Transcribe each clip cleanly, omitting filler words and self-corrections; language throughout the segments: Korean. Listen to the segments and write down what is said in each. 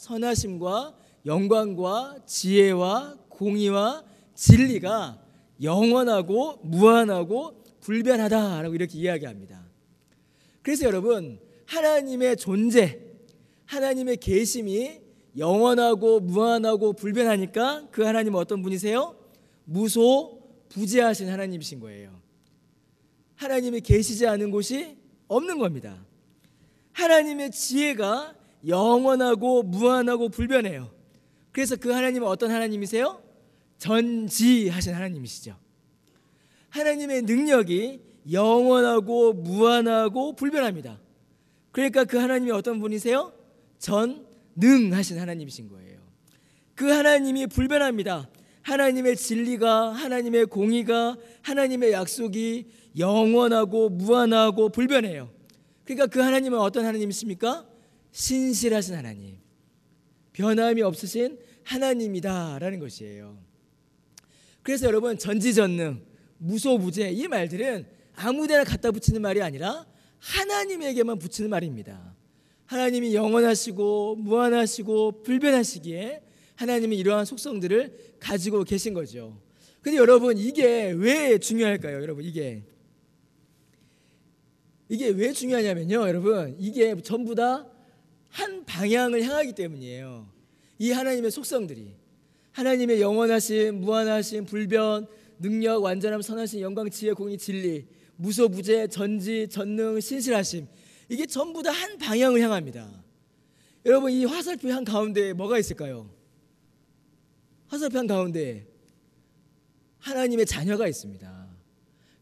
선하심과 영광과 지혜와 공의와 진리가 영원하고 무한하고 불변하다라고 이렇게 이야기합니다. 그래서 여러분, 하나님의 존재, 하나님의 계심이 영원하고 무한하고 불변하니까 그 하나님은 어떤 분이세요? 무소부재하신 하나님이신 거예요. 하나님이 계시지 않은 곳이 없는 겁니다. 하나님의 지혜가 영원하고 무한하고 불변해요. 그래서 그 하나님은 어떤 하나님이세요? 전지하신 하나님이시죠. 하나님의 능력이 영원하고 무한하고 불변합니다. 그러니까 그 하나님이 어떤 분이세요? 전능하신 하나님이신 거예요. 그 하나님이 불변합니다. 하나님의 진리가, 하나님의 공의가, 하나님의 약속이 영원하고 무한하고 불변해요. 그러니까 그 하나님은 어떤 하나님이십니까? 신실하신 하나님, 변함이 없으신 하나님이다라는 것이에요. 그래서 여러분, 전지전능, 무소부재, 이 말들은 아무데나 갖다 붙이는 말이 아니라 하나님에게만 붙이는 말입니다. 하나님이 영원하시고 무한하시고 불변하시기에 하나님이 이러한 속성들을 가지고 계신 거죠. 근데 여러분, 이게 왜 중요할까요? 여러분, 이게 왜 중요하냐면요, 여러분, 이게 전부 다 한 방향을 향하기 때문이에요. 이 하나님의 속성들이, 하나님의 영원하심, 무한하심, 불변, 능력, 완전함, 선하심, 영광, 지혜, 공의, 진리, 무소부재, 전지, 전능, 신실하심, 이게 전부 다 한 방향을 향합니다. 여러분, 이 화살표 한 가운데 뭐가 있을까요? 화살표 한 가운데 하나님의 자녀가 있습니다.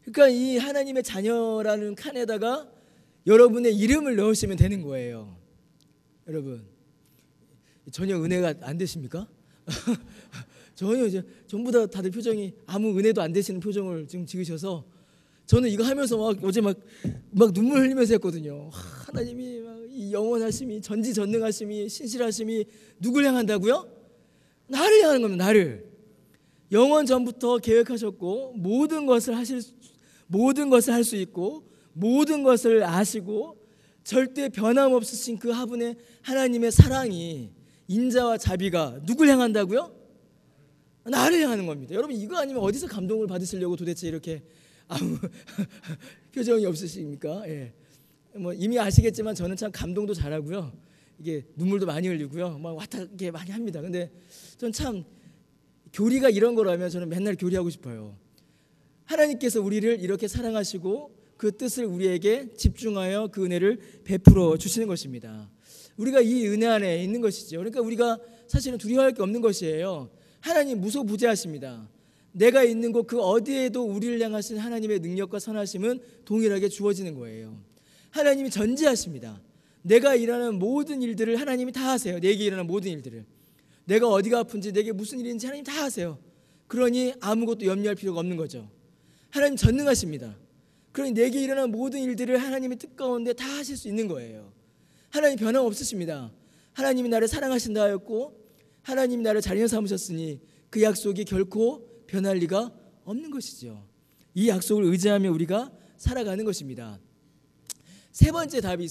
그러니까 이 하나님의 자녀라는 칸에다가 여러분의 이름을 넣으시면 되는 거예요. 여러분, 전혀 은혜가 안 되십니까? 전혀 이제 전부 다 다들 표정이 아무 은혜도 안 되시는 표정을 지금 지으셔서, 저는 이거 하면서 어제 막 눈물 흘리면서 했거든요. 하나님이 이 영원하심이, 전지전능하심이, 신실하심이 누굴 향한다고요? 나를 향하는 겁니다. 나를. 영원 전부터 계획하셨고 모든 것을 할 수 있고 모든 것을 아시고 절대 변함없으신 그 화분의 하나님의 사랑이, 인자와 자비가 누굴 향한다고요? 나를 향하는 겁니다. 여러분, 이거 아니면 어디서 감동을 받으시려고 도대체 이렇게 아무 표정이 없으십니까? 예. 이미 아시겠지만 저는 참 감동도 잘하고요. 이게 눈물도 많이 흘리고요. 막 왔다 이게 많이 합니다. 근데 저는 참 교리가 이런 거라면 저는 맨날 교리하고 싶어요. 하나님께서 우리를 이렇게 사랑하시고 그 뜻을 우리에게 집중하여 그 은혜를 베풀어 주시는 것입니다. 우리가 이 은혜 안에 있는 것이죠. 그러니까 우리가 사실은 두려워할 게 없는 것이에요. 하나님 무소부재하십니다. 내가 있는 곳 그 어디에도 우리를 향하신 하나님의 능력과 선하심은 동일하게 주어지는 거예요. 하나님이 전지하십니다. 내가 일하는 모든 일들을 하나님이 다 하세요. 내게 일어나는 모든 일들을. 내가 어디가 아픈지, 내게 무슨 일인지 하나님 다 하세요. 그러니 아무것도 염려할 필요가 없는 거죠. 하나님 전능하십니다. 그러니 내게 일어나는 모든 일들을 하나님의 뜻 가운데 다 하실 수 있는 거예요. 하나님 변함없으십니다. 하나님이 나를 사랑하신다 하였고 하나님이 나를 자녀 삼으셨으니 그 약속이 결코 변할 리가 없는 것이죠. 이 약속을 의지하며 우리가 살아가는 것입니다. 세 번째 답이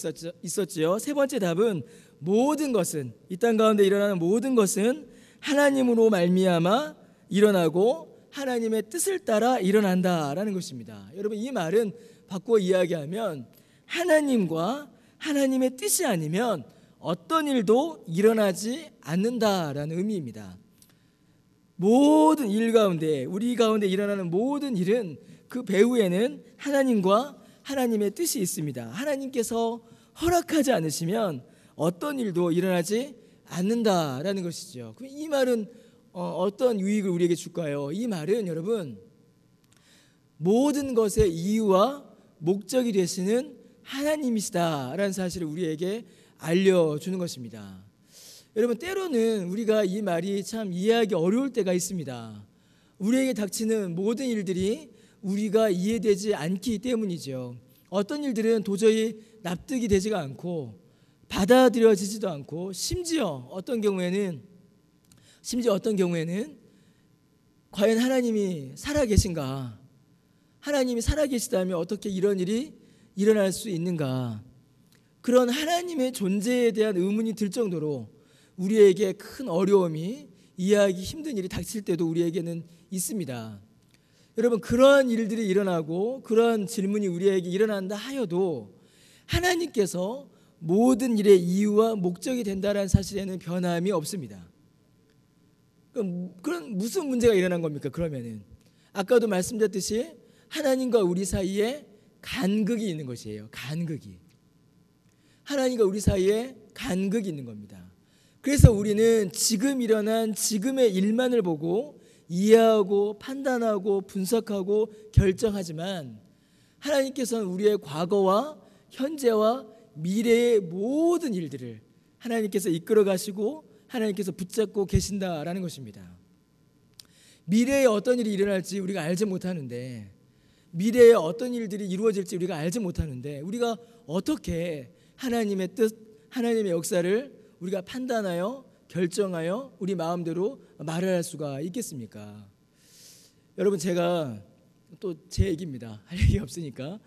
있었죠. 세 번째 답은 모든 것은, 이 땅 가운데 일어나는 모든 것은 하나님으로 말미암아 일어나고 하나님의 뜻을 따라 일어난다라는 것입니다. 여러분, 이 말은 바꿔 이야기하면 하나님과 하나님의 뜻이 아니면 어떤 일도 일어나지 않는다라는 의미입니다. 모든 일 가운데, 우리 가운데 일어나는 모든 일은 그 배후에는 하나님과 하나님의 뜻이 있습니다. 하나님께서 허락하지 않으시면 어떤 일도 일어나지 않는다라는 것이죠. 그럼 이 말은 어떤 유익을 우리에게 줄까요? 이 말은 여러분, 모든 것의 이유와 목적이 되시는 하나님이시다라는 사실을 우리에게 알려주는 것입니다. 여러분, 때로는 우리가 이 말이 참 이해하기 어려울 때가 있습니다. 우리에게 닥치는 모든 일들이 우리가 이해되지 않기 때문이죠. 어떤 일들은 도저히 납득이 되지가 않고 받아들여지지도 않고 심지어 어떤 경우에는 과연 하나님이 살아계신가? 하나님이 살아계시다면 어떻게 이런 일이 일어날 수 있는가? 그런 하나님의 존재에 대한 의문이 들 정도로 우리에게 큰 어려움이, 이해하기 힘든 일이 닥칠 때도 우리에게는 있습니다. 여러분, 그러한 일들이 일어나고 그러한 질문이 우리에게 일어난다 하여도 하나님께서 모든 일의 이유와 목적이 된다는 사실에는 변함이 없습니다. 그럼 무슨 문제가 일어난 겁니까? 그러면은 아까도 말씀드렸듯이 하나님과 우리 사이에 간극이 있는 것이에요. 간극이. 하나님과 우리 사이에 간극이 있는 겁니다. 그래서 우리는 지금 일어난 지금의 일만을 보고 이해하고 판단하고 분석하고 결정하지만 하나님께서는 우리의 과거와 현재와 미래의 모든 일들을 하나님께서 이끌어 가시고 하나님께서 붙잡고 계신다라는 것입니다. 미래에 어떤 일이 일어날지 우리가 알지 못하는데, 미래에 어떤 일들이 이루어질지 우리가 알지 못하는데, 우리가 어떻게 하나님의 뜻, 하나님의 역사를 우리가 판단하여 결정하여 우리 마음대로 말을 할 수가 있겠습니까? 여러분, 제가 또 제 얘기입니다. 할 얘기 없으니까.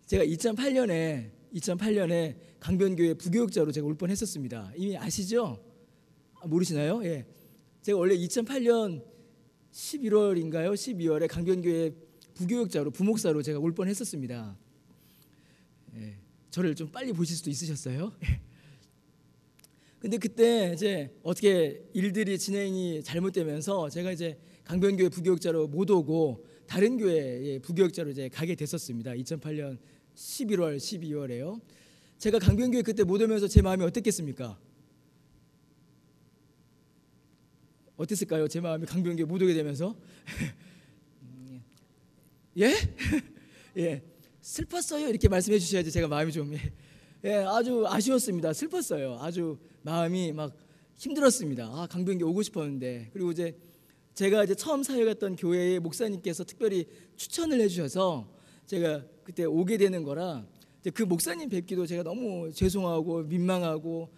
제가 2008년에 강변교회 부교육자로 제가 올 뻔했었습니다. 이미 아시죠? 모르시나요? 예. 제가 원래 2008년 11월인가요? 12월에 강변교회 부교육자로, 부목사로 제가 올 뻔했었습니다. 예. 저를 좀 빨리 보실 수도 있으셨어요? 예. 근데 그때 이제 어떻게 일들이 진행이 잘못되면서 제가 이제 강변교회 부교육자로 못 오고 다른 교회의 부교육자로 이제 가게 됐었습니다. 2008년 11월, 12월에요. 제가 강변교회 그때 못 오면서 제 마음이 어땠겠습니까? 어땠을까요? 제 마음이 강변교회 못 오게 되면서 예? 예, 슬펐어요. 이렇게 말씀해 주셔야지 제가 마음이 좀 아주 아쉬웠습니다. 슬펐어요. 아주 마음이 막 힘들었습니다. 강변교회 오고 싶었는데. 그리고 이제 제가 이제 처음 사역했던 교회의 목사님께서 특별히 추천을 해주셔서 제가 그때 오게 되는 거라, 그 목사님 뵙기도 제가 너무 죄송하고 민망하고,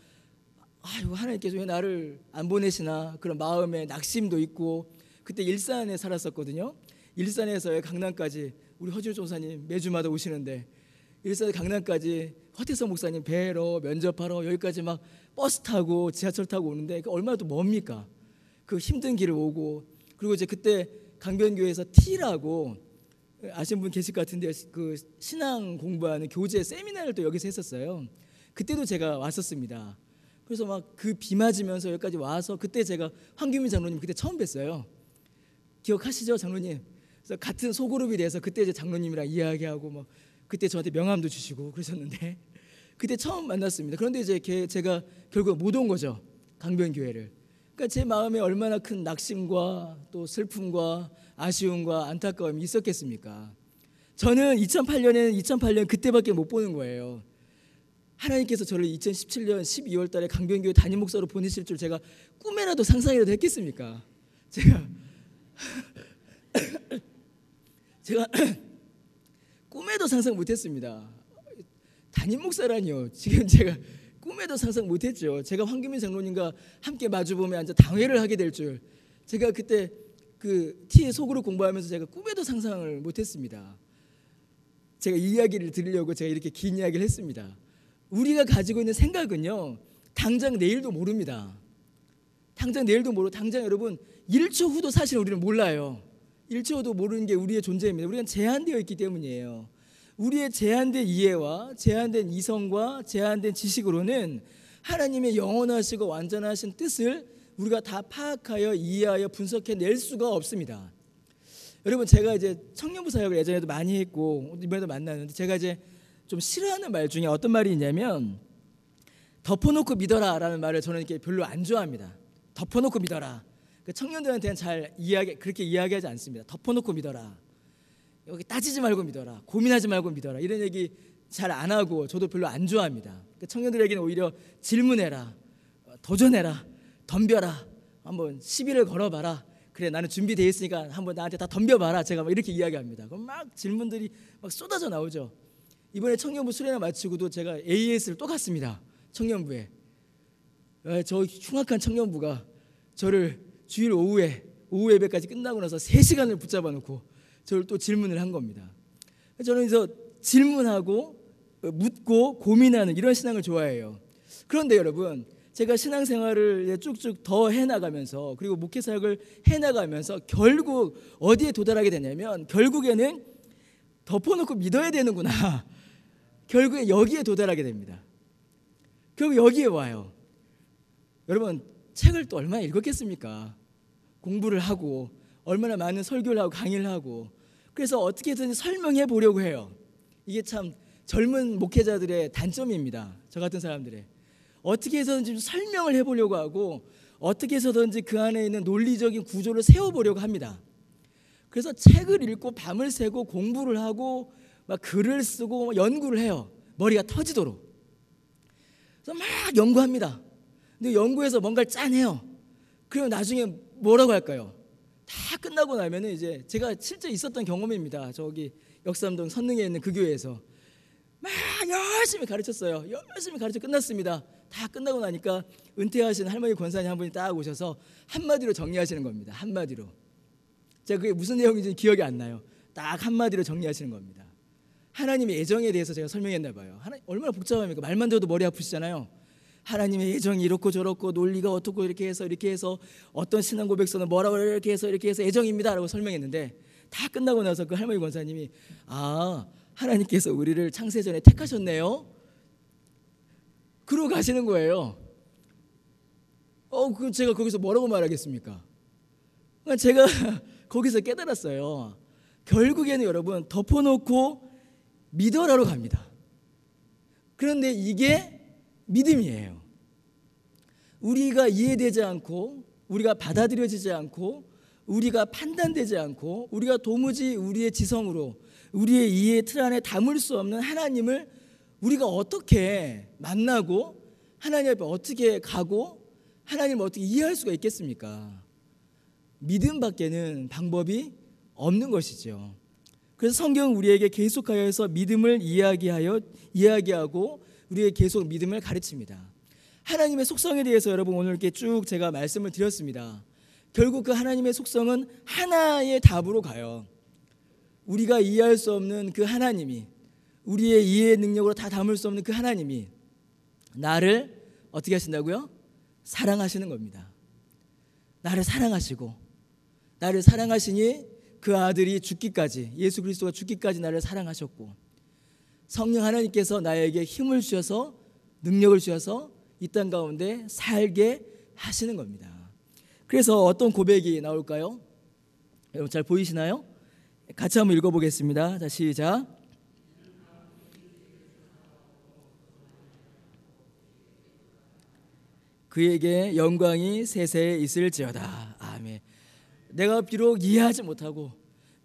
아이고 하나님께서 왜 나를 안 보내시나 그런 마음에 낙심도 있고. 그때 일산에 살았었거든요. 일산에서 강남까지 우리 허준 조사님 매주마다 오시는데 일산에 강남까지 허태성 목사님 뵈러 면접하러 여기까지 막 버스 타고 지하철 타고 오는데 얼마나 또 멉니까? 그 힘든 길을 오고. 그리고 이제 그때 강변교회에서 T라고 아시는 분 계실 것 같은데 그 신앙 공부하는 교재 세미나를 또 여기서 했었어요. 그때도 제가 왔었습니다. 그래서 막 그 비 맞으면서 여기까지 와서 그때 제가 황규민 장로님 그때 처음 뵀어요. 기억하시죠, 장로님? 그래서 같은 소그룹이 돼서 그때 이제 장로님이랑 이야기하고 뭐 그때 저한테 명함도 주시고 그러셨는데 그때 처음 만났습니다. 그런데 이제 제가 결국 못 온 거죠, 강변교회를. 그러니까 제 마음에 얼마나 큰 낙심과 또 슬픔과 아쉬움과 안타까움이 있었겠습니까? 저는 2008년 그때밖에 못 보는 거예요. 하나님께서 저를 2017년 12월 달에 강변교회 담임 목사로 보내실 줄 제가 꿈에라도 상상이라도 했겠습니까? 제가 꿈에도 상상 못했습니다. 담임 목사라니요. 지금 제가 꿈에도 상상 못했죠. 제가 황규민 장로님과 함께 마주보며 앉아 당회를 하게 될 줄 제가 그때 그 T의 속으로 공부하면서 제가 꿈에도 상상을 못했습니다. 제가 이 이야기를 들으려고 제가 이렇게 긴 이야기를 했습니다. 우리가 가지고 있는 생각은요, 당장 내일도 모릅니다. 당장 내일도 모르고, 당장 여러분 1초 후도 사실 우리는 몰라요. 1초 후도 모르는 게 우리의 존재입니다. 우리는 제한되어 있기 때문이에요. 우리의 제한된 이해와 제한된 이성과 제한된 지식으로는 하나님의 영원하시고 완전하신 뜻을 우리가 다 파악하여 이해하여 분석해낼 수가 없습니다. 여러분, 제가 이제 청년부 사역을 예전에도 많이 했고 이번에도 만났는데 제가 이제 좀 싫어하는 말 중에 어떤 말이 있냐면 덮어놓고 믿어라 라는 말을 저는 이렇게 별로 안 좋아합니다. 덮어놓고 믿어라. 청년들한테는 그렇게 이야기하지 않습니다. 덮어놓고 믿어라. 여기 따지지 말고 믿어라. 고민하지 말고 믿어라. 이런 얘기 잘 안 하고 저도 별로 안 좋아합니다. 청년들에게는 오히려 질문해라, 도전해라, 덤벼라, 한번 시비를 걸어봐라. 그래, 나는 준비되어 있으니까 한번 나한테 다 덤벼봐라. 제가 막 이렇게 이야기합니다. 그럼 막 질문들이 막 쏟아져 나오죠. 이번에 청년부 수련회 마치고도 제가 AS를 또 갔습니다. 청년부에. 저 흉악한 청년부가 저를 주일 오후 예배까지 끝나고 나서 3시간을 붙잡아 놓고 저를 또 질문을 한 겁니다. 저는 그래서 질문하고 묻고 고민하는 이런 신앙을 좋아해요. 그런데 여러분, 제가 신앙생활을 쭉쭉 더 해나가면서 그리고 목회사역을 해나가면서 결국 어디에 도달하게 되냐면 결국에는 덮어놓고 믿어야 되는구나. 결국에 여기에 도달하게 됩니다. 결국 여기에 와요. 여러분 책을 또 얼마나 읽었겠습니까? 공부를 하고 얼마나 많은 설교를 하고 강의를 하고 그래서 어떻게든 설명해 보려고 해요. 이게 참 젊은 목회자들의 단점입니다. 저 같은 사람들의 어떻게 해서든지 설명을 해보려고 하고 어떻게 해서든지 그 안에 있는 논리적인 구조를 세워보려고 합니다. 그래서 책을 읽고 밤을 새고 공부를 하고 막 글을 쓰고 막 연구를 해요. 머리가 터지도록. 그래서 막 연구합니다. 근데 연구해서 뭔가를 짜내요. 그리고 나중에 뭐라고 할까요? 다 끝나고 나면은 이제 제가 실제 있었던 경험입니다. 저기 역삼동 선릉에 있는 그 교회에서 막 열심히 가르쳤어요. 열심히 가르쳐 끝났습니다. 다 끝나고 나니까 은퇴하신 할머니 권사님 한 분이 딱 오셔서 한마디로 정리하시는 겁니다. 한마디로. 제가 그게 무슨 내용인지 기억이 안 나요. 딱 한마디로 정리하시는 겁니다. 하나님의 예정에 대해서 제가 설명했나 봐요. 얼마나 복잡합니까? 말만 들어도 머리 아프시잖아요. 하나님의 예정이 이렇고 저렇고 논리가 어떻고 이렇게 해서 어떤 신앙 고백서는 뭐라고 이렇게 해서 예정입니다 라고 설명했는데 다 끝나고 나서 그 할머니 권사님이 하나님께서 우리를 창세전에 택하셨네요. 그러고 가시는 거예요. 그럼 제가 거기서 뭐라고 말하겠습니까? 제가 거기서 깨달았어요. 결국에는 여러분 덮어놓고 믿어라로 갑니다. 그런데 이게 믿음이에요. 우리가 이해되지 않고 우리가 받아들여지지 않고 우리가 판단되지 않고 우리가 도무지 우리의 지성으로 우리의 이해의 틀 안에 담을 수 없는 하나님을 우리가 어떻게 만나고 하나님 앞에 어떻게 가고 하나님을 어떻게 이해할 수가 있겠습니까? 믿음밖에는 방법이 없는 것이죠. 그래서 성경은 우리에게 계속하여서 믿음을 이야기하고 우리에게 계속 믿음을 가르칩니다. 하나님의 속성에 대해서 여러분 오늘 이렇게 쭉 제가 말씀을 드렸습니다. 결국 그 하나님의 속성은 하나의 답으로 가요. 우리가 이해할 수 없는 그 하나님이 우리의 이해의 능력으로 다 담을 수 없는 그 하나님이 나를 어떻게 하신다고요? 사랑하시는 겁니다. 나를 사랑하시고 나를 사랑하시니 그 아들이 죽기까지 예수 그리스도가 죽기까지 나를 사랑하셨고 성령 하나님께서 나에게 힘을 주셔서 능력을 주셔서 이 땅 가운데 살게 하시는 겁니다. 그래서 어떤 고백이 나올까요? 여러분 잘 보이시나요? 같이 한번 읽어보겠습니다. 자, 시작. 그에게 영광이 세세에 있을지어다. 아멘. 내가 비록 이해하지 못하고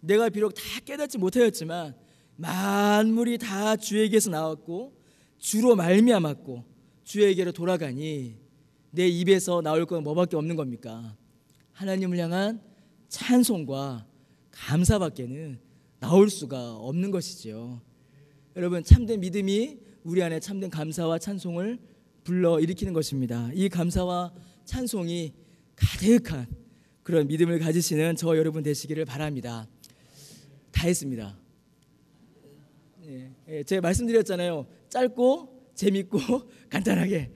내가 비록 다 깨닫지 못하였지만 만물이 다 주에게서 나왔고 주로 말미암았고 주에게로 돌아가니 내 입에서 나올 건 뭐밖에 없는 겁니까? 하나님을 향한 찬송과 감사밖에는 나올 수가 없는 것이죠. 여러분 참된 믿음이 우리 안에 참된 감사와 찬송을 불러일으키는 것입니다. 이 감사와 찬송이 가득한 그런 믿음을 가지시는 저 여러분 되시기를 바랍니다. 다 했습니다. 제가 말씀드렸잖아요. 짧고 재밌고 간단하게.